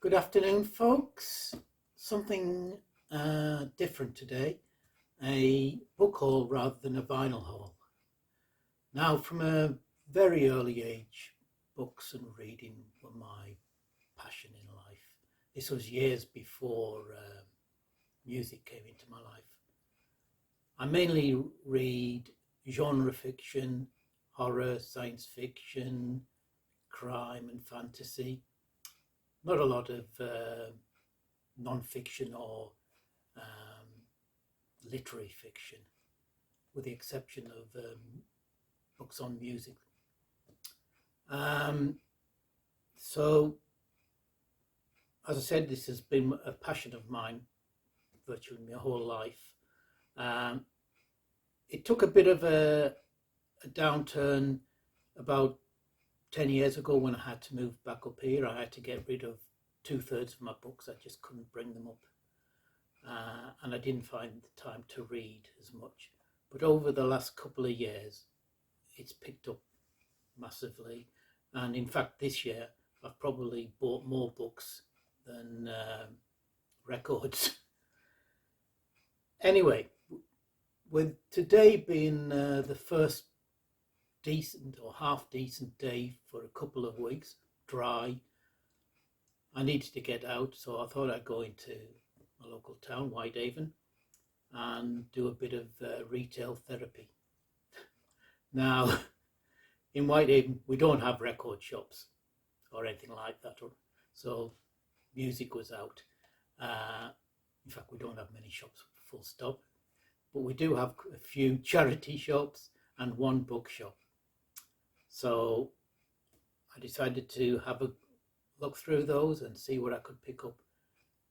Good afternoon, folks. Something different today. A book haul rather than a vinyl haul. Now, from a very early age, books and reading were my passion in life. This was years before music came into my life. I mainly read genre fiction, horror, science fiction, crime and fantasy. Not a lot of non-fiction or literary fiction, with the exception of books on music. So, as I said, this has been a passion of mine virtually my whole life. It took a bit of a downturn about 10 years ago when I had to move back up here. I had to get rid of 2/3 of my books. I just couldn't bring them up. And I didn't find the time to read as much. But over the last couple of years, it's picked up massively. And in fact, this year, I've probably bought more books than records. Anyway, with today being the first decent or half decent day for a couple of weeks, dry, I needed to get out, so I thought I'd go into my local town, Whitehaven, and do a bit of retail therapy. Now, in Whitehaven, we don't have record shops or anything like that, so music was out. In fact, we don't have many shops, full stop, but we do have a few charity shops and one bookshop. So I decided to have a look through those and see what I could pick up.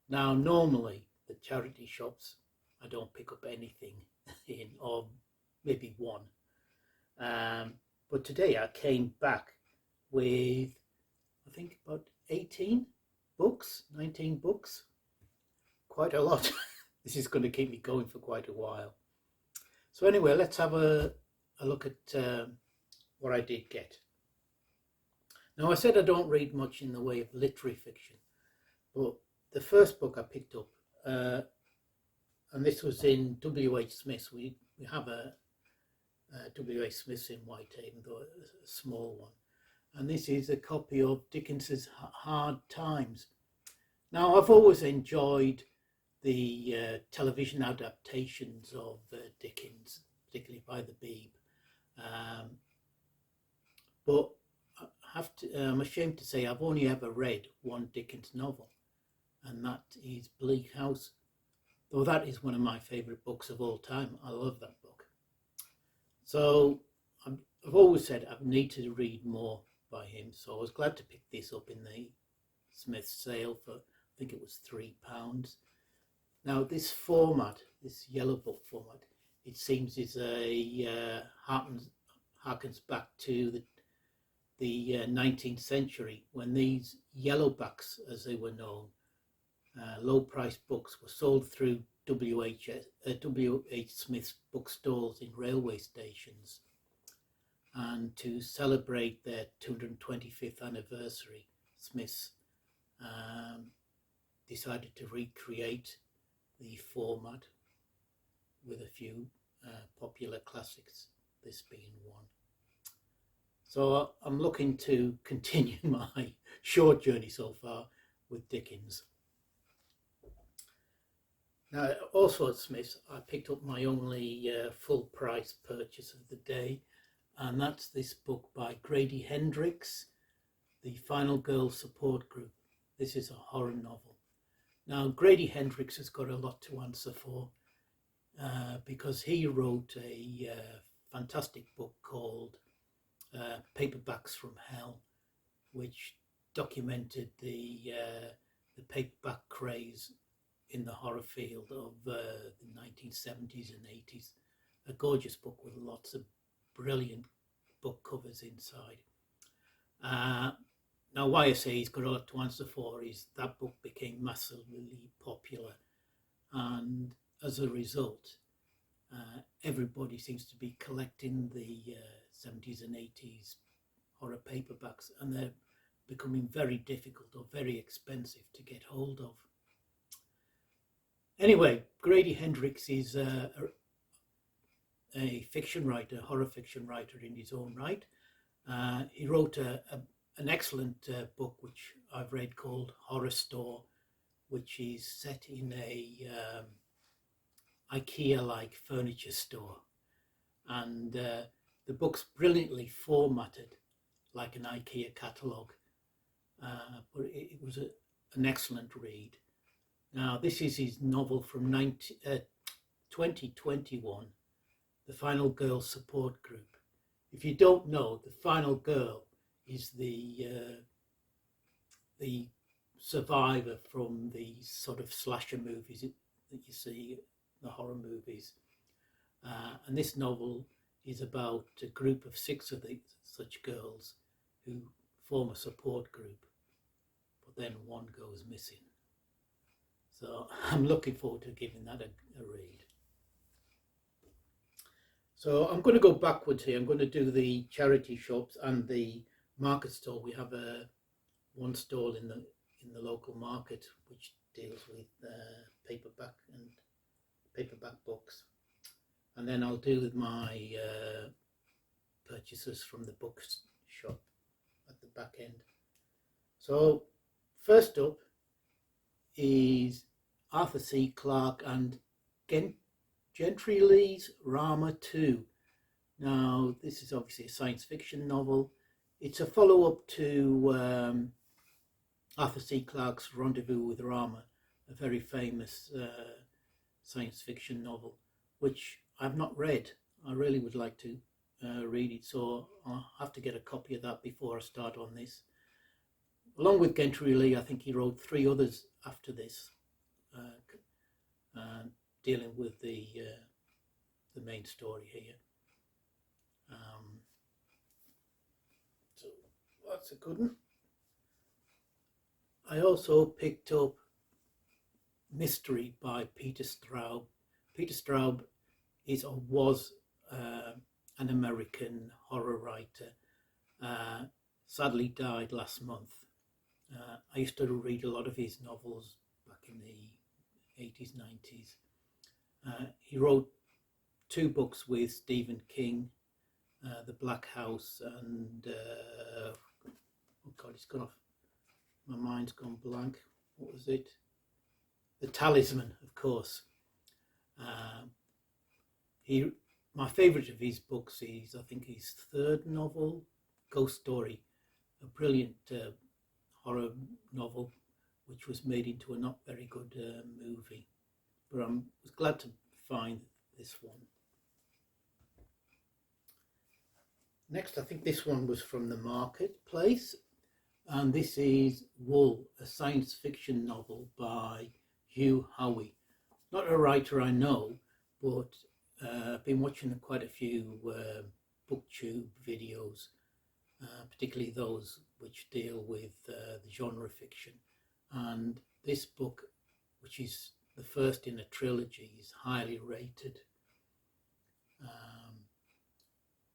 Now, normally the charity shops, I don't pick up anything in, or maybe one. But today I came back with, I think, about 18 books, 19 books. Quite a lot. This is going to keep me going for quite a while. So anyway, let's have a look at what I did get. Now, I said I don't read much in the way of literary fiction, but the first book I picked up, and this was in W.H. Smith's. We have a W.H. Smith's in Whitehaven, though a small one. And this is a copy of Dickens's Hard Times. Now, I've always enjoyed the television adaptations of Dickens, particularly by the Beeb. But I'm ashamed to say I've only ever read one Dickens novel, and that is Bleak House, though that is one of my favourite books of all time. I love that book. So I've always said I need to read more by him, so I was glad to pick this up in the Smith's sale for, I think it was £3. Now, this format, this yellow book format, it seems is harkens back to the 19th century, when these yellowbacks, as they were known, low-priced books were sold through W.H. Smith's bookstores in railway stations. And to celebrate their 225th anniversary, Smiths decided to recreate the format with a few popular classics, this being one. So I'm looking to continue my short journey so far with Dickens. Now, also at Smith's, I picked up my only full price purchase of the day, and that's this book by Grady Hendrix, The Final Girl Support Group. This is a horror novel. Now, Grady Hendrix has got a lot to answer for because he wrote a fantastic book called Paperbacks from Hell, which documented the paperback craze in the horror field of the 1970s and 80s. A gorgeous book with lots of brilliant book covers inside. Now, why I say he's got a lot to answer for is that book became massively popular, and as a result, everybody seems to be collecting the 70s and 80s horror paperbacks, and they're becoming very difficult or very expensive to get hold of. Anyway, Grady Hendrix is a fiction writer, horror fiction writer in his own right. He wrote an excellent book which I've read called Horror Store, which is set in a IKEA-like furniture store, and the book's brilliantly formatted like an IKEA catalogue, but it was an excellent read. Now, this is his novel from 2021, The Final Girl Support Group. If you don't know, The Final Girl is the survivor from the sort of slasher movies that you see, the horror movies. And this novel is about a group of 6 of such girls who form a support group, but then one goes missing. So I'm looking forward to giving that a read. So I'm going to go backwards here. I'm going to do the charity shops and the market stall. We have one stall in the local market which deals with paperback books, and then I'll do my purchases from the bookshop at the back end. So first up is Arthur C. Clarke and Gentry Lee's Rama 2. Now, this is obviously a science fiction novel. It's a follow-up to Arthur C. Clarke's Rendezvous with Rama, a very famous science fiction novel, which I've not read. I really would like to read it, so I'll have to get a copy of that before I start on this. Along with Gentry Lee, I think he wrote 3 others after this, dealing with the main story here. So that's a good one. I also picked up Mystery by Peter Stroud. Peter Stroud is or was an American horror writer. Sadly died last month. I used to read a lot of his novels back in the 80s, 90s. He wrote 2 books with Stephen King, The Black House and, oh God, it's gone off. My mind's gone blank. What was it? The Talisman, of course. My favourite of his books is, I think, his 3rd novel, Ghost Story, a brilliant horror novel which was made into a not very good movie. But I was glad to find this one. Next, I think this one was from the Marketplace, and this is Wool, a science fiction novel by Hugh, Howey. Not a writer I know, but I've been watching quite a few booktube videos, particularly those which deal with the genre fiction. And this book, which is the first in a trilogy, is highly rated.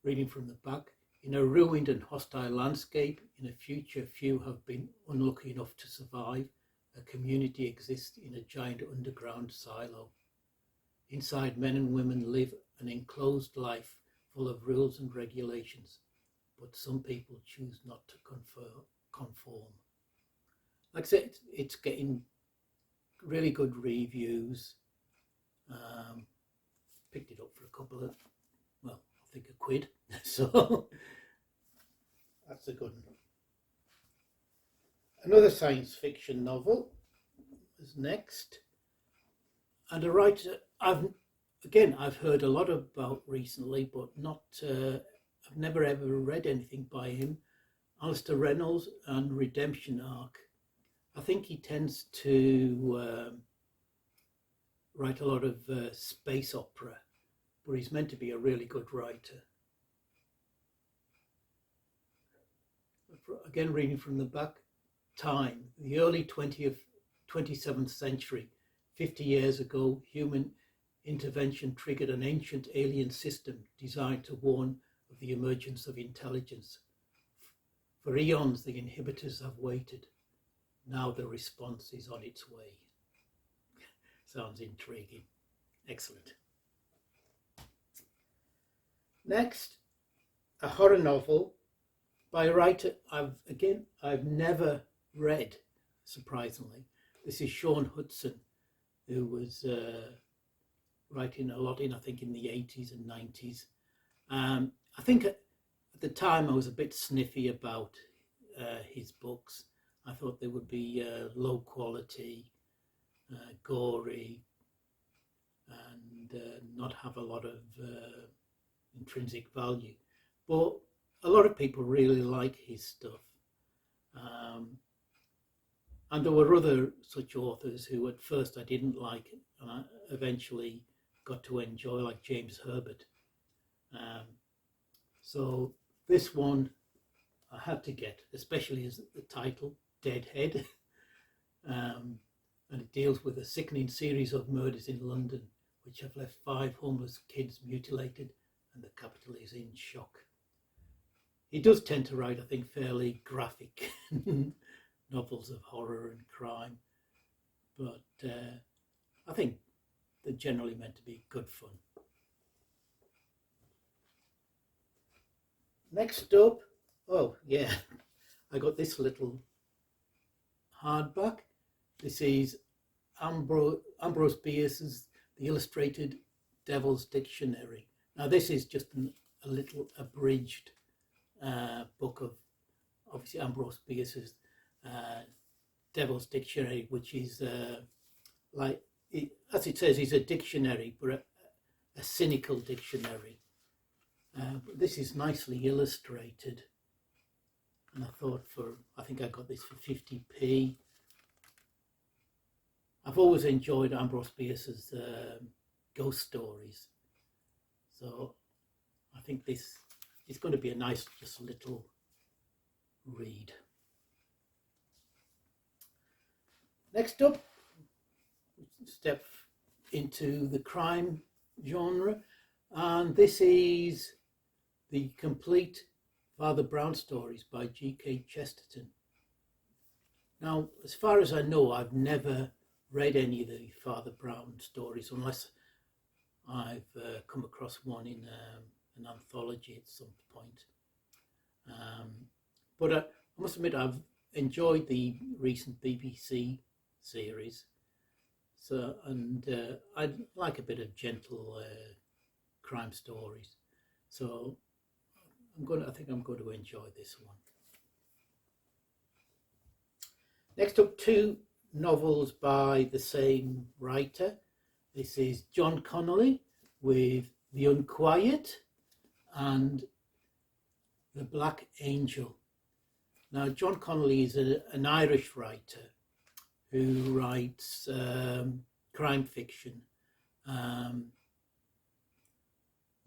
Reading from the back, in a ruined and hostile landscape, in a future few have been unlucky enough to survive, a community exists in a giant underground silo. Inside, men and women live an enclosed life full of rules and regulations, but some people choose not to conform. Like I said, it's getting really good reviews. Picked it up for a couple of, well, I think £1. So that's a good one. Another science fiction novel is next. And a writer I've heard a lot about recently, but I've never ever read anything by him. Alistair Reynolds and Redemption Arc. I think he tends to write a lot of space opera, but he's meant to be a really good writer. Again, reading from the back, Time, the early 27th century, 50 years ago, human intervention triggered an ancient alien system designed to warn of the emergence of intelligence. For eons the inhibitors have waited. Now the response is on its way. Sounds intriguing. Excellent. Next, a horror novel by a writer I've never read, surprisingly. This is Sean Hudson, who was writing a lot I think in the 80s and 90s. I think at the time I was a bit sniffy about his books. I thought they would be low quality, gory, and not have a lot of intrinsic value. But a lot of people really like his stuff. And there were other such authors who at first I didn't like and I eventually got to enjoy, like James Herbert. So this one I had to get, especially as the title, Deadhead. And it deals with a sickening series of murders in London, which have left 5 homeless kids mutilated, and the capital is in shock. He does tend to write, I think, fairly graphic novels of horror and crime, but I think they're generally meant to be good fun. Next up, oh yeah, I got this little hardback. This is Ambrose Bierce's The Illustrated Devil's Dictionary. Now this is just a little abridged book of, obviously, Ambrose Bierce's Devil's Dictionary, which is as it says, is a dictionary, but a cynical dictionary. But this is nicely illustrated, and I think I got this for 50p. I've always enjoyed Ambrose Bierce's ghost stories, so I think this is going to be a nice, just little read. Next up, step into the crime genre, and this is the complete Father Brown stories by G.K. Chesterton. Now, as far as I know, I've never read any of the Father Brown stories unless I've come across one in an anthology at some point. But I must admit I've enjoyed the recent BBC series. So, and I like a bit of gentle crime stories. So I think I'm going to enjoy this one. Next up, 2 novels by the same writer. This is John Connolly with The Unquiet and The Black Angel. Now, John Connolly is an Irish writer who writes crime fiction.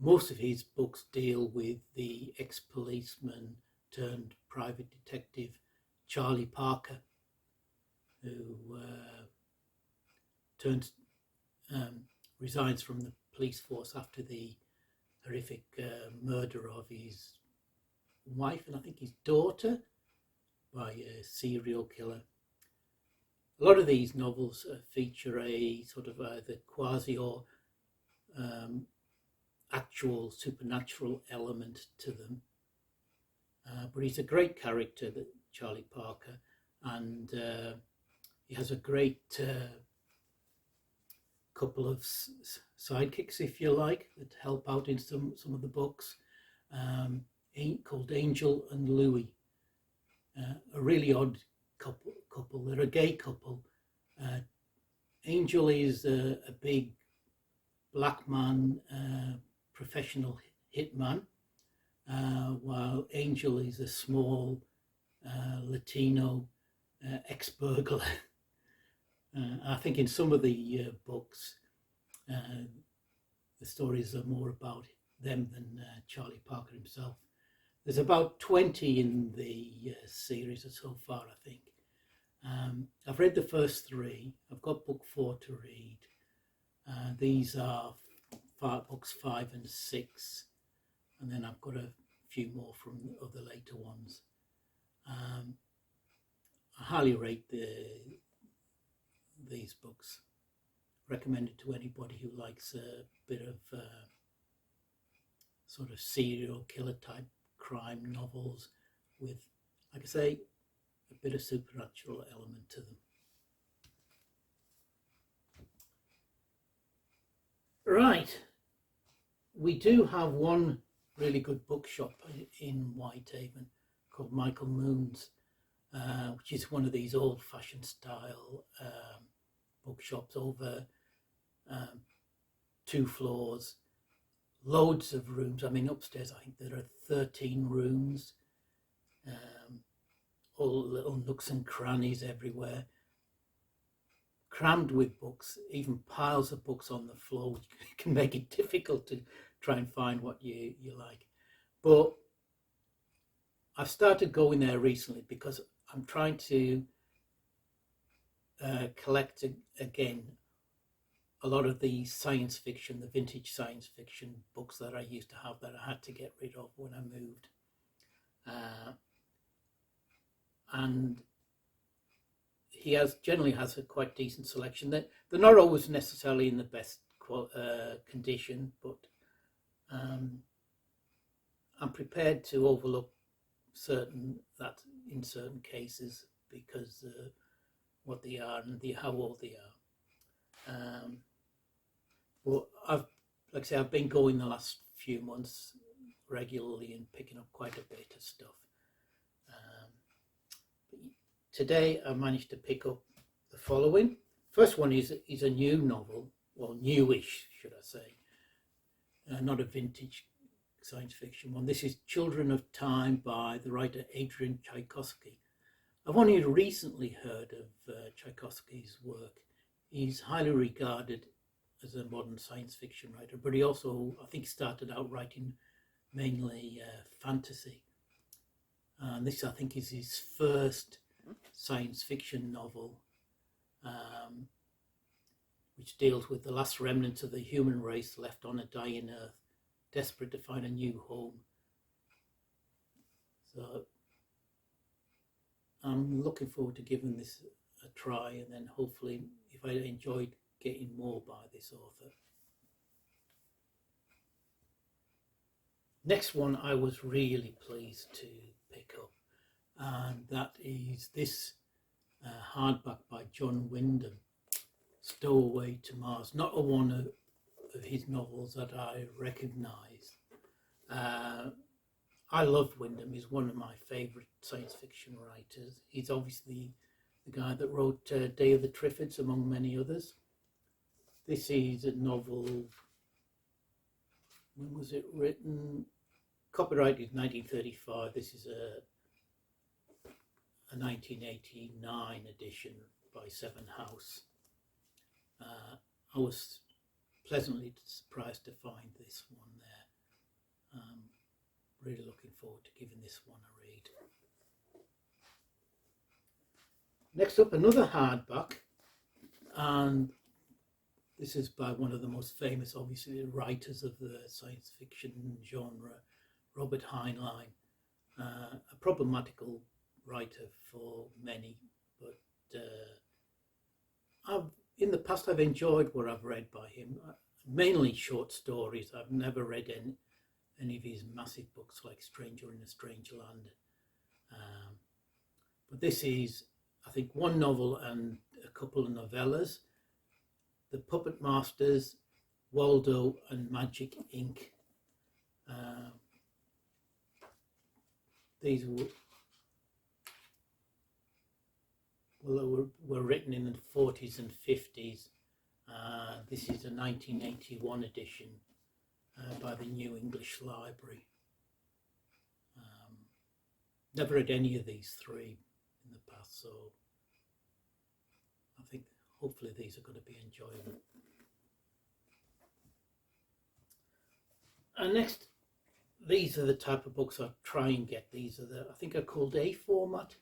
Most of his books deal with the ex-policeman turned private detective Charlie Parker, who resigns from the police force after the horrific murder of his wife and I think his daughter by a serial killer. A lot of these novels feature a sort of either quasi or actual supernatural element to them. But he's a great character, that Charlie Parker, and he has a great couple of sidekicks, if you like, that help out in some of the books, called Angel and Louis. A really odd couple. They're a gay couple. Angel is a big black man, professional hitman, while Angel is a small Latino ex-burglar. I think in some of the books, the stories are more about them than Charlie Parker himself. There's about 20 in the series so far, I think. I've read the first 3. I've got book 4 to read. These are books 5 and 6, and then I've got a few more from the other later ones. I highly rate these books. Recommended to anybody who likes a bit of sort of serial killer type crime novels with, like I say, a bit of supernatural element to them. Right, we do have one really good bookshop in Whitehaven called Michael Moon's, which is one of these old-fashioned style bookshops over 2 floors, loads of rooms. I mean, upstairs I think there are 13 rooms, all little nooks and crannies everywhere, crammed with books, even piles of books on the floor, which can make it difficult to try and find what you like. But I've started going there recently because I'm trying to collect again a lot of the science fiction, the vintage science fiction books that I used to have that I had to get rid of when I moved. And he generally has a quite decent selection. They're not always necessarily in the best condition, but I'm prepared to overlook in certain cases because what they are and how old they are. But I've been going the last few months regularly and picking up quite a bit of stuff. Today I managed to pick up the following. First one is a new novel, well, newish, should I say, not a vintage science fiction one. This is Children of Time by the writer Adrian Tchaikovsky. I've only recently heard of Tchaikovsky's work. He's highly regarded as a modern science fiction writer, but he also, I think, started out writing mainly fantasy. And this, I think, is his first science fiction novel, which deals with the last remnants of the human race left on a dying Earth, desperate to find a new home. So I'm looking forward to giving this a try, and then hopefully, if I enjoyed, getting more by this author. Next one I was really pleased to pick up, and that is this hardback by John Wyndham, Stowaway to Mars. Not a one of his novels that I recognise. I love Wyndham. He's one of my favourite science fiction writers. He's obviously the guy that wrote Day of the Triffids, among many others. This is a novel, when was it written? Copyrighted 1935. This is a 1989 edition by Seven House. I was pleasantly surprised to find this one there. Really looking forward to giving this one a read. Next up, another hardback, and this is by one of the most famous, obviously, writers of the science fiction genre, Robert Heinlein. A problematical writer for many, but in the past I've enjoyed what I've read by him, mainly short stories. I've never read any of his massive books like Stranger in a Strange Land. But this is, I think, one novel and a couple of novellas. The Puppet Masters, Waldo and Magic Inc. These were written in the 40s and 50s. This is a 1981 edition by the New English Library. Never read any of these three in the past, so I think hopefully these are going to be enjoyable. And next, these are the type of books I try and get. These are I think are called A format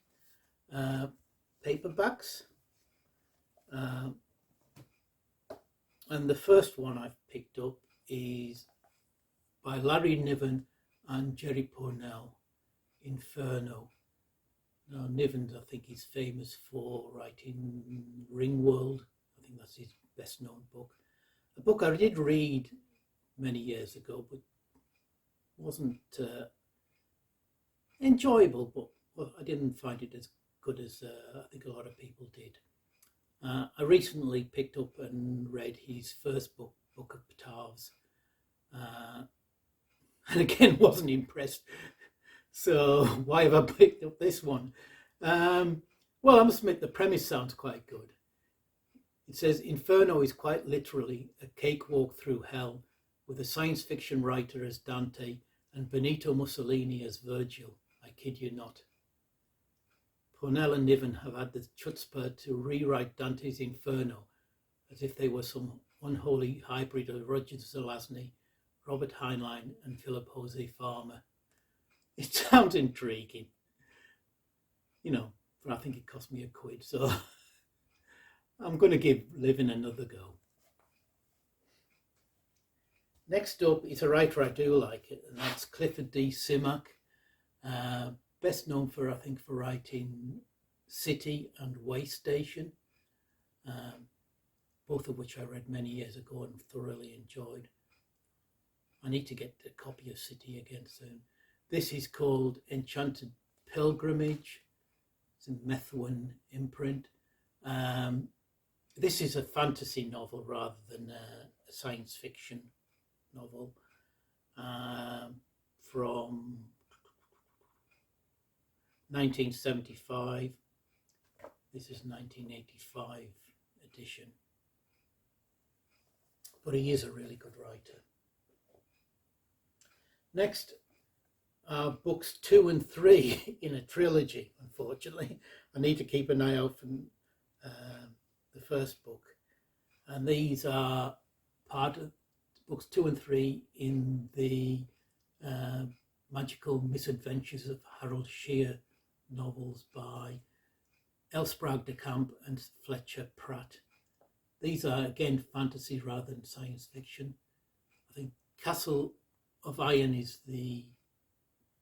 paperbacks. And the first one I've picked up is by Larry Niven and Jerry Pournelle, Inferno. Now, Niven, I think he's famous for writing Ringworld. I think that's his best known book. A book I did read many years ago, but wasn't enjoyable, but well, I didn't find it as good as I think a lot of people did. I recently picked up and read his first book, Book of Ptahs, and again wasn't impressed. So why have I picked up this one? Well, I must admit the premise sounds quite good. It says, Inferno is quite literally a cakewalk through hell, with a science fiction writer as Dante and Benito Mussolini as Virgil. I kid you not. Pournelle and Niven have had the chutzpah to rewrite Dante's Inferno as if they were some unholy hybrid of Roger Zelazny, Robert Heinlein and Philip Jose Farmer. It sounds intriguing, but I think it cost me £1, so I'm going to give Living another go. Next up is a writer I do like, and that's Clifford D. Simak, best known for writing City and Way Station, both of which I read many years ago and thoroughly enjoyed. I need to get a copy of City again soon. This is called Enchanted Pilgrimage. It's a Methuen imprint. This is a fantasy novel rather than a science fiction novel from 1975. This is 1985 edition. But he is a really good writer. Next are books 2 and 3 in a trilogy, unfortunately. I need to keep an eye out for the first book. And these are part of books 2 and 3 in the Magical Misadventures of Harold Shear novels by L. Sprague de Camp and Fletcher Pratt. These are, again, fantasy rather than science fiction. I think Castle of Iron is the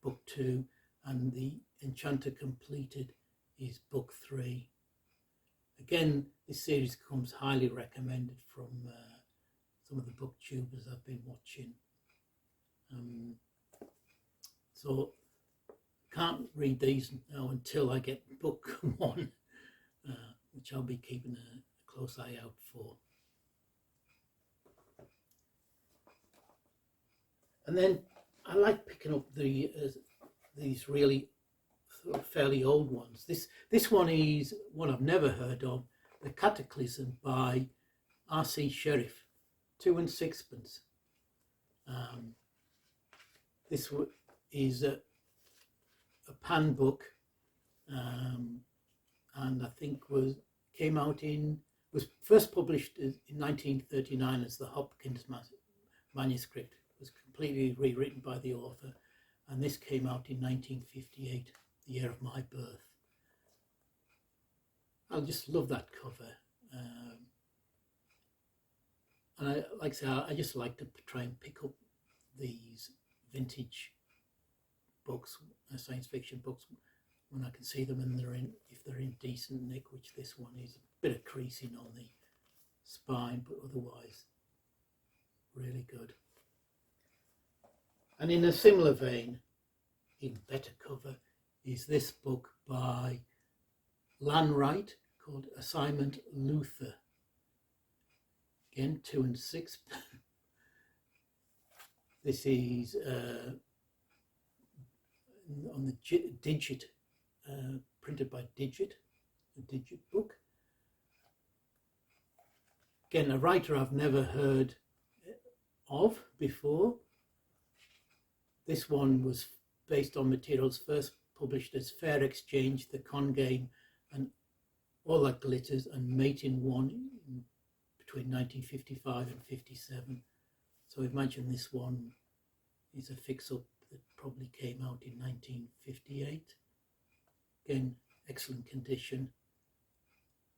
book 2, and The Enchanter Completed is book 3. Again, this series comes highly recommended from some of the booktubers I've been watching. So can't read these now until I get book 1, which I'll be keeping a close eye out for. And then I like picking up these really sort of fairly old ones. This one is one I've never heard of, The Cataclysm by R.C. Sheriff, 2 and 6pence. This is a pan book, and I think was first published in 1939 as the Hopkins manuscript. It was completely rewritten by the author, and this came out in 1958, the year of my birth. I just love that cover, and I just like to try and pick up these vintage books, science fiction books, when I can see them and if they're in decent nick, which this one is. A bit of creasing on the spine, but otherwise really good. And in a similar vein, even better cover, is this book by Lan Wright called Assignment Luther. Again, 2 and 6. This is on the Digit, printed by Digit, a Digit book. Again, a writer I've never heard of before. This one was based on materials first published as Fair Exchange, The Con Game, and All That Glitters, and Mating One between 1955 and 57. So I imagine this one is a fix-up that probably came out in 1958. Again, excellent condition.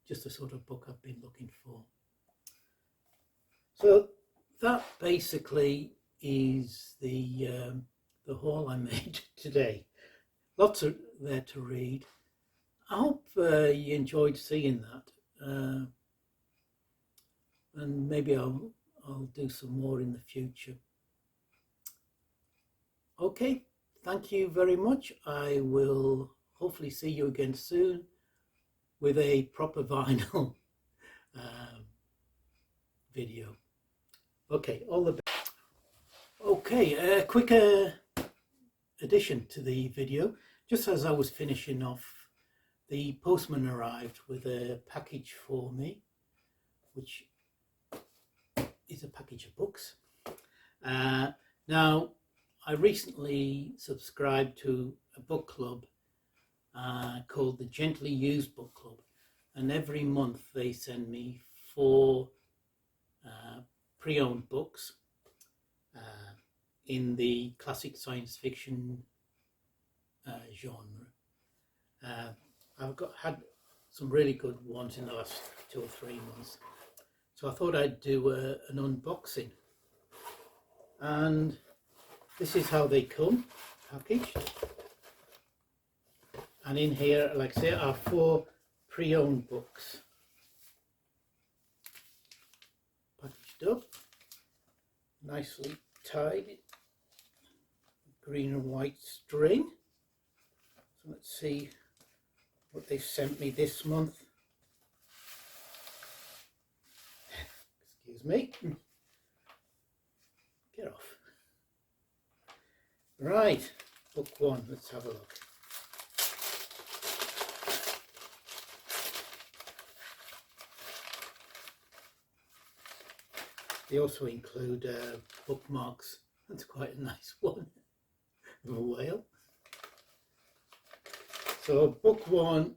Just the sort of book I've been looking for. So that basically is the haul I made today. Lots of there to read. I hope you enjoyed seeing that, and maybe I'll do some more in the future. Okay, thank you very much. I will hopefully see you again soon with a proper vinyl video. Okay, all the best. Okay, a quick addition to the video. Just as I was finishing off, the postman arrived with a package for me, which is a package of books. Now, I recently subscribed to a book club called the Gently Used Book Club, and every month they send me 4 pre-owned books in the classic science fiction genre. I've had some really good ones in the last 2 or 3 months, so I thought I'd do an unboxing. And this is how they come packaged, and in here, like I say, are 4 pre-owned books packaged up, nicely tied, green and white string. So let's see what they sent me this month. Excuse me. Get off. Right, book 1, let's have a look. They also include bookmarks. That's quite a nice one, of a whale. So book 1,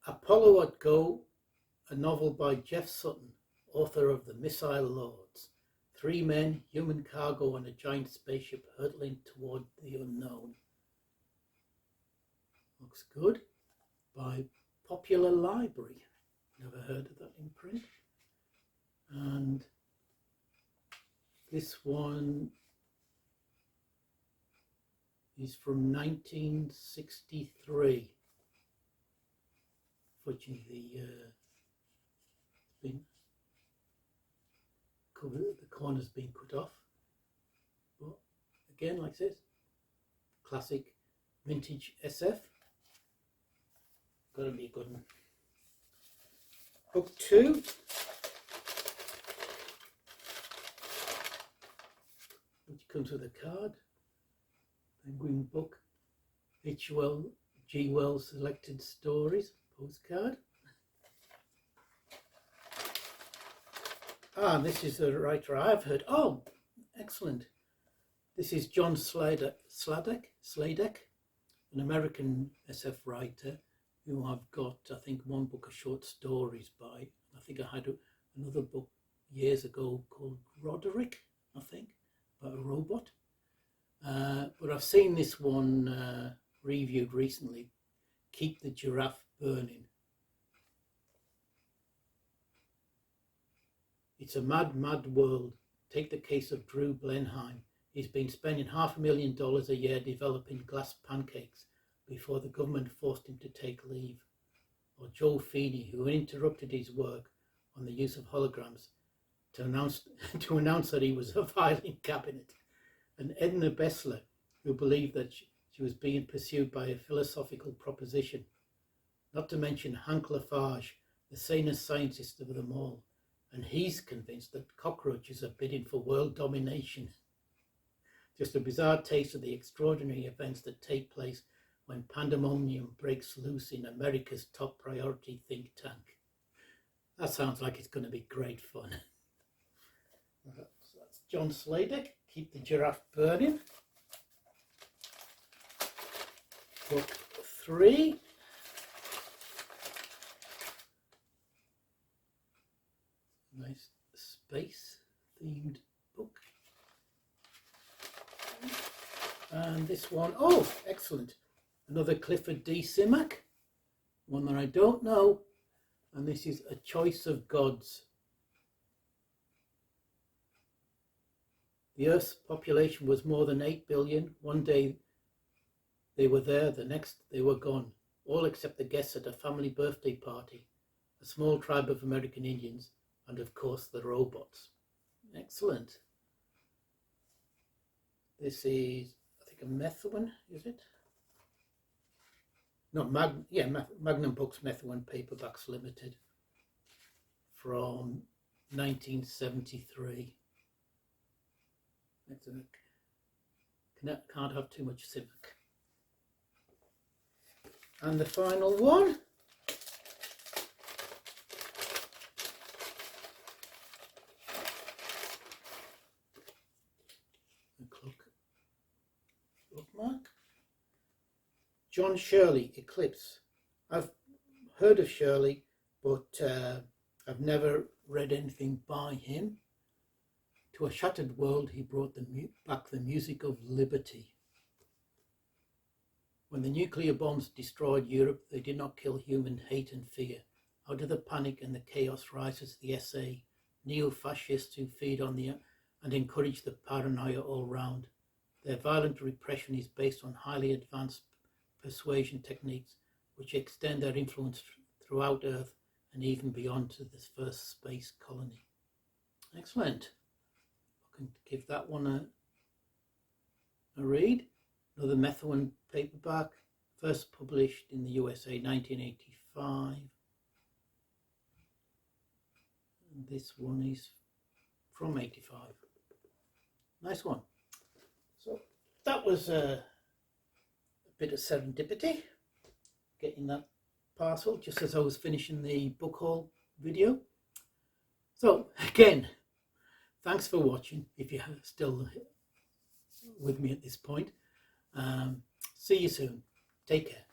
Apollo at Go, a novel by Jeff Sutton, author of The Missile Lords. 3 men, human cargo, and a giant spaceship hurtling toward the unknown. Looks good. By Popular Library. Never heard of that in print. And this one is from 1963. Fortunately, it's been covered, the corner's been cut off. But again, like this, classic vintage SF. Gotta be a good one. Book 2. Which comes with a card. Penguin book. H.G. Wells Selected Stories postcard. This is a writer I've heard. Oh, excellent. This is John Sladek, an American SF writer who I've got, I think, 1 book of short stories by. I think I had another book years ago called Roderick, I think, about a robot. But I've seen this one reviewed recently, Keep the Giraffe Burning. It's a mad, mad world. Take the case of Drew Blenheim. He's been spending $500,000 a year developing glass pancakes before the government forced him to take leave. Or Joe Feeney, who interrupted his work on the use of holograms to announce that he was a filing cabinet. And Edna Bessler, who believed that she was being pursued by a philosophical proposition. Not to mention Hank Lafarge, the sanest scientist of them all. And he's convinced that cockroaches are bidding for world domination. Just a bizarre taste of the extraordinary events that take place when pandemonium breaks loose in America's top priority think tank. That sounds like it's going to be great fun. That's John Sladek, Keep the Giraffe Burning. Book 3. Nice space themed book. And this one, oh, excellent. Another Clifford D. Simak, one that I don't know. And this is A Choice of Gods. The Earth's population was more than 8 billion. One day they were there, the next they were gone. all except the guests at a family birthday party, a small tribe of American Indians, and of course the robots. Excellent. This is, I think, a meth one, is it? No, Magnum Books Meth One Paperbacks Limited from 1973. Excellent. Can't have too much Civic. And the final one. Bookmark. John Shirley, Eclipse. I've heard of Shirley, but I've never read anything by him. To a shattered world, he brought back the music of liberty. When the nuclear bombs destroyed Europe, they did not kill human hate and fear. Out of the panic and the chaos rises the SA, neo-fascists who feed on and encourage the paranoia all round. Their violent repression is based on highly advanced persuasion techniques which extend their influence throughout Earth and even beyond to this first space colony. Excellent. I can give that one a read. Another Meth One paperback, first published in the USA 1985. And this one is from 85. Nice one. So that was a bit of serendipity, getting that parcel just as I was finishing the book haul video. So again, thanks for watching if you're still with me at this point. See you soon. Take care.